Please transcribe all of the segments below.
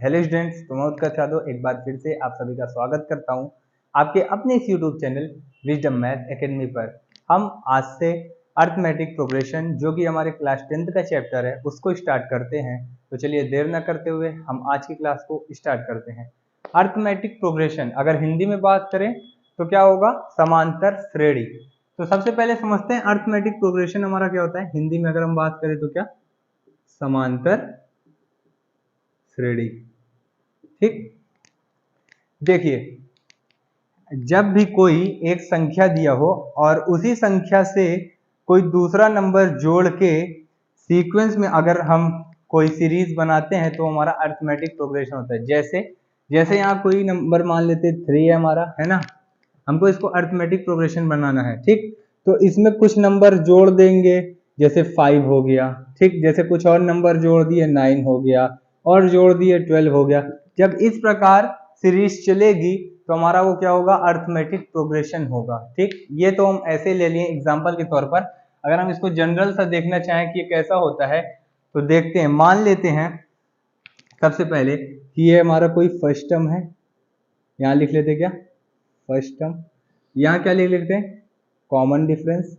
Hello students, तो मैं उत्कर्ष यादव एक बार फिर से आप सभी का स्वागत करता हूं आपके अपने इस YouTube channel wisdom math academy पर। हम आज से अर्थमेटिक प्रोग्रेशन जो कि हमारे क्लास 10th का चैप्टर है उसको स्टार्ट करते हैं। तो चलिए देर न करते हुए हम आज की क्लास को स्टार्ट करते हैं। अर्थमेटिक प्रोग्रेशन अगर हिंदी में बात करें तो क्या होगा, समांतर श्रेणी। तो सबसे पहले समझते हैं अर्थमेटिक प्रोग्रेशन हमारा क्या होता है। हिंदी में अगर हम बात करें तो क्या, समांतर श्रेणी। ठीक, देखिए जब भी कोई एक संख्या दिया हो और उसी संख्या से कोई दूसरा नंबर जोड़ के सीक्वेंस में अगर हम कोई सीरीज बनाते हैं तो हमारा अर्थमेटिक प्रोग्रेशन होता है। जैसे यहाँ कोई नंबर मान लेते 3 है हमारा, है ना, हमको इसको अर्थमेटिक प्रोग्रेशन बनाना है। ठीक, तो इसमें कुछ नंबर जोड़ देंगे, जैसे 5 हो गया। ठीक, जैसे कुछ और नंबर जोड़ दिए 9 हो गया, और जोड़ दिए 12 हो गया। जब इस प्रकार सीरीज चलेगी तो हमारा वो क्या होगा, अर्थमेटिक प्रोग्रेशन होगा। ठीक, ये तो हम ऐसे ले लिए एग्जांपल के तौर पर। अगर हम इसको जनरल सा देखना चाहें कि ये कैसा होता है तो देखते हैं। मान लेते हैं सबसे पहले कि ये हमारा कोई फर्स्ट टर्म है, यहाँ लिख लेते क्या, फर्स्ट टर्म। यहाँ क्या लिख लेते हैं, कॉमन डिफरेंस।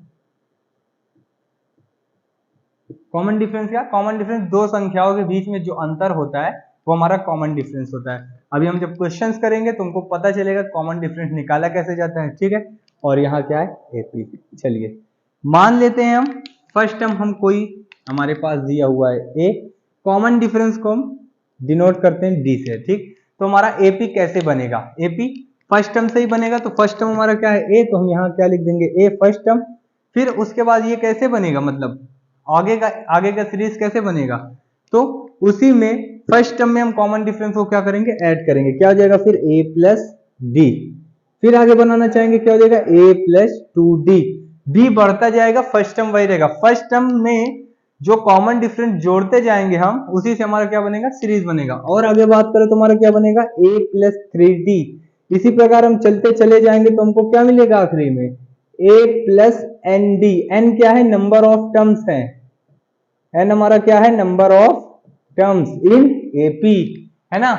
कॉमन डिफरेंस क्या, कॉमन डिफरेंस दो संख्याओं के बीच में जो अंतर होता है वो हमारा कॉमन डिफरेंस होता है। अभी हम जब क्वेश्चंस करेंगे तो हमको पता चलेगा कॉमन डिफरेंस निकाला कैसे जाता है। ठीक है, और यहाँ क्या है, एपी। चलिए मान लेते हैं हम फर्स्ट टर्म हम कोई हमारे पास दिया हुआ है ए, कॉमन डिफरेंस को हम डिनोट करते हैं डी से। ठीक, तो हमारा एपी कैसे बनेगा, एपी फर्स्ट टर्म से ही बनेगा। तो फर्स्ट टर्म हमारा क्या है, ए, तो हम यहाँ क्या लिख देंगे, ए फर्स्ट टर्म। फिर उसके बाद ये कैसे बनेगा, मतलब आगे का सीरीज कैसे बनेगा, तो उसी में फर्स्ट टर्म में हम कॉमन डिफरेंस को क्या करेंगे, ऐड करेंगे। क्या हो जाएगा फिर a प्लस डी। फिर आगे बनाना चाहेंगे, क्या हो जाएगा a प्लस 2d। d बढ़ता जाएगा, फर्स्ट टर्म वही रहेगा। फर्स्ट टर्म में जो कॉमन डिफरेंस जोड़ते जाएंगे हम, उसी से हमारा क्या बनेगा, सीरीज बनेगा। और आगे बात करें तो हमारा क्या बनेगा, a प्लस 3d। इसी प्रकार हम चलते चले जाएंगे तो हमको क्या मिलेगा आखिरी में, a plus n d. N क्या है, नंबर ऑफ टर्म्स है। एन हमारा क्या है, number of terms in AP, है ना।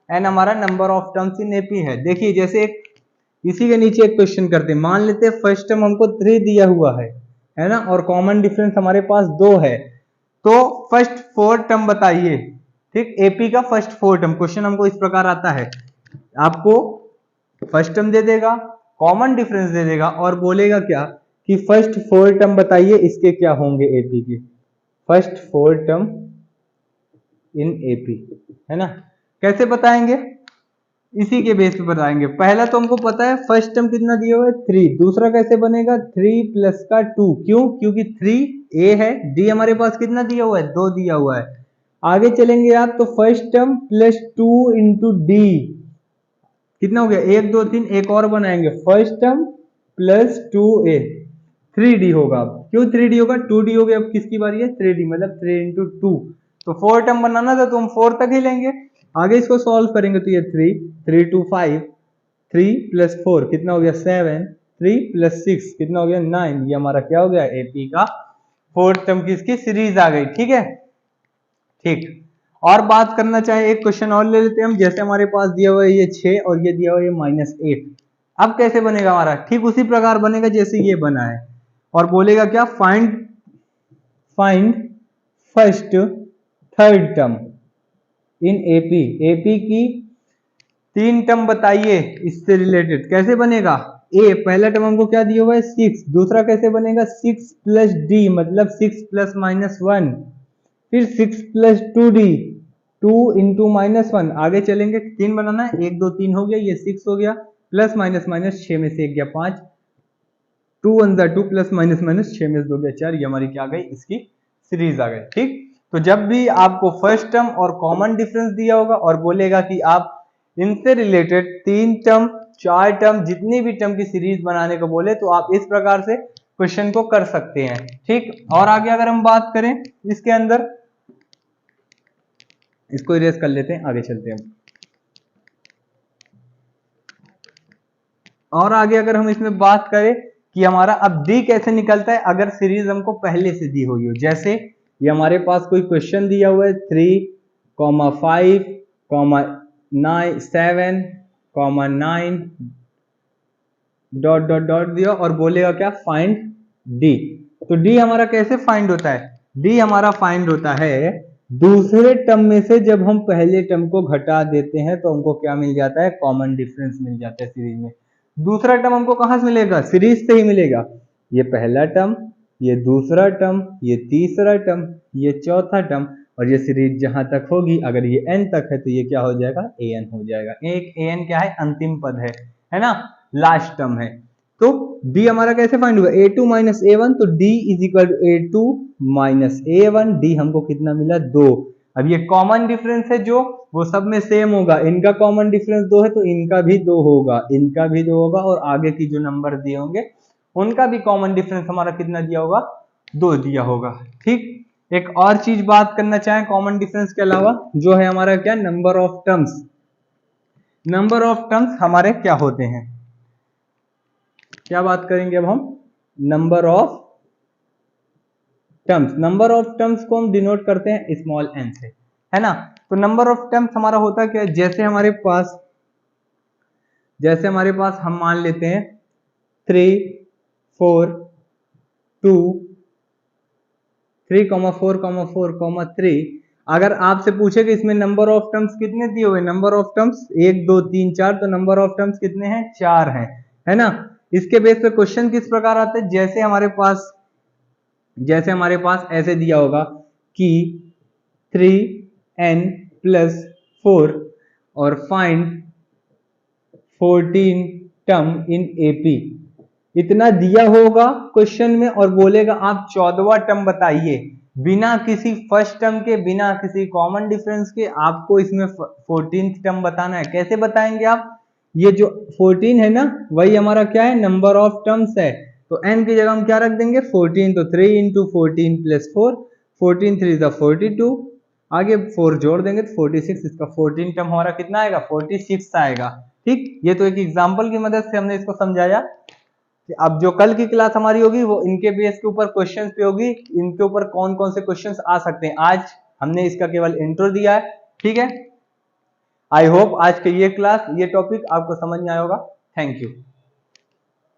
एन हमारा number of terms in AP है। देखिए जैसे एक इसी के नीचे एक क्वेश्चन करते हैं। मान लेते हैं फर्स्ट टर्म हमको 3 दिया हुआ है ना, और कॉमन डिफरेंस हमारे पास 2 है। तो फर्स्ट 4 टर्म बताइए। ठीक, एपी का फर्स्ट 4 टर्म। क्वेश्चन हमको इस प्रकार आता है, आपको फर्स्ट टर्म दे देगा, कॉमन डिफरेंस दे देगा और बोलेगा क्या कि फर्स्ट 4 टर्म बताइए इसके क्या होंगे एपी के, फर्स्ट 4 टर्म इन एपी, है ना। कैसे बताएंगे, इसी के बेस पे बताएंगे। पहला तो हमको पता है फर्स्ट टर्म कितना दिया हुआ है 3। दूसरा कैसे बनेगा, 3 प्लस का 2। क्यों, क्योंकि 3 ए है, डी हमारे पास कितना दिया हुआ है, 2 दिया हुआ है। आगे चलेंगे आप तो first term plus 2 into D कितना हो गया, 1 2 3, एक और बनाएंगे, first term plus 2a, 3d होगा। अब क्यों 3d होगा, 2d हो गया। अब किसकी बारी है, 3d, मतलब 3 इंटू 2। तो 4 टर्म बनाना था तो हम 4 तक ही लेंगे। आगे इसको सॉल्व करेंगे तो ये 3 2 5, 3 प्लस 4 कितना हो गया 7, 3 प्लस 6 कितना हो गया 9। ये हमारा क्या हो गया, एपी का 4 टर्म की इसकी सीरीज आ गई। ठीक है, ठीक। और बात करना चाहे एक क्वेश्चन और ले लेते हैं हम। जैसे हमारे पास दिया हुआ है ये 6 और ये दिया हुआ है -8। अब कैसे बनेगा हमारा, ठीक उसी प्रकार बनेगा जैसे ये बना है। और बोलेगा क्या, find first third term in AP. AP की 3 टर्म बताइए इससे रिलेटेड। कैसे बनेगा, ए पहला टर्म हमको क्या दिया हुआ है 6। दूसरा कैसे बनेगा, 6 प्लस डी, मतलब 6 प्लस -1। फिर 6 प्लस 2d, 2 इंटू -1। आगे चलेंगे, 3 बनाना है, 1 2 3 हो गया, ये 6 हो गया, प्लस माइनस माइनस 6 में से 1 गया 5, 2 1 2 प्लस माइनस माइनस 6 में से 2 गया 4। ये हमारी क्या आ गई, इसकी सीरीज आ गई। ठीक, तो जब भी आपको फर्स्ट टर्म और कॉमन डिफरेंस दिया होगा और बोलेगा कि आप इनसे रिलेटेड 3 टर्म 4 टर्म जितनी भी टर्म की सीरीज बनाने को बोले तो आप इस प्रकार से क्वेश्चन को कर सकते हैं। ठीक, और आगे अगर हम बात करें इसके अंदर, इसको इरेज कर लेते हैं, आगे चलते हैं। और आगे अगर हम इसमें बात करें कि हमारा अब डी कैसे निकलता है अगर सीरीज हमको पहले से दी हुई हो। जैसे ये हमारे पास कोई क्वेश्चन दिया हुआ है 3, 5, comma 7 comma 9 dot dot dot दिया और बोलेगा क्या, फाइंड डी। तो डी हमारा कैसे फाइंड होता है, डी हमारा फाइंड होता है दूसरे टर्म में से जब हम पहले टर्म को घटा देते हैं तो हमको क्या मिल जाता है, कॉमन डिफरेंस मिल जाता है सीरीज में। दूसरा टर्म हमको कहां से मिलेगा, सीरीज से ही मिलेगा। ये पहला टर्म, ये दूसरा टर्म, ये तीसरा टर्म, ये चौथा टर्म, और ये सीरीज जहां तक होगी, अगर ये n तक है तो ये क्या हो जाएगा, an हो जाएगा। एक an क्या है, अंतिम पद है ना, लास्ट टर्म है। तो d हमारा कैसे फाइंड हुआ, a2 माइनस a1, तो d is equal to a2 minus a1। d हमको कितना मिला, 2। अब ये कॉमन डिफरेंस है जो वो सब में सेम होगा, इनका कॉमन डिफरेंस 2 है तो इनका भी 2 होगा, इनका भी 2 होगा, और आगे की जो नंबर दिए होंगे उनका भी कॉमन डिफरेंस हमारा कितना दिया होगा, 2 दिया होगा। ठीक, एक और चीज बात करना चाहें कॉमन डिफरेंस के अलावा, जो है हमारा क्या, number of terms. Number of terms हमारे क्या होते हैं, क्या बात करेंगे अब हम, number of terms. Number of terms को हम डिनोट करते हैं स्मॉल n से, है ना। तो नंबर ऑफ टर्म्स हमारा होता क्या है, जैसे हमारे पास हम मान लेते हैं 3, 4, 2, 3, 4, 3। अगर आपसे पूछे कि इसमें नंबर ऑफ टर्म्स कितने दिए हुए, नंबर ऑफ टर्म्स 1, 2, 3, 4, तो नंबर ऑफ टर्म्स कितने हैं, 4 हैं, है ना। इसके बेस पे क्वेश्चन किस प्रकार आते हैं, जैसे हमारे पास ऐसे दिया होगा कि 3n+4 और फाइंड 14 टर्म इन AP, इतना दिया होगा क्वेश्चन में, और बोलेगा आप 14वां टर्म बताइए, बिना किसी फर्स्ट टर्म के, बिना किसी कॉमन डिफरेंस के, आपको इसमें 14th टर्म बताना है। कैसे बताएंगे आप, ये जो 14 है ना, वही हमारा क्या है, नंबर ऑफ टर्म्स है, तो n की जगह हम क्या रख देंगे, 14, तो 3 × 14 + 4, 14 3 = 42, आगे 4 जोड़ देंगे तो 46, इसका 14 टर्म हमारा कितना आएगा, 46 आएगा। ठीक, ये तो एक एग्जांपल की मदद से हमने इसको समझाया। अब जो कल की क्लास हमारी होगी वो इनके बेस के ऊपर क्वेश्चंस पे होगी, इनके ऊपर कौन कौन से क्वेश्चंस आ सकते हैं। आज हमने इसका केवल इंट्रो दिया है, ठीक है। आई होप आज के ये क्लास, ये टॉपिक आपको समझ में आया होगा। Thank you.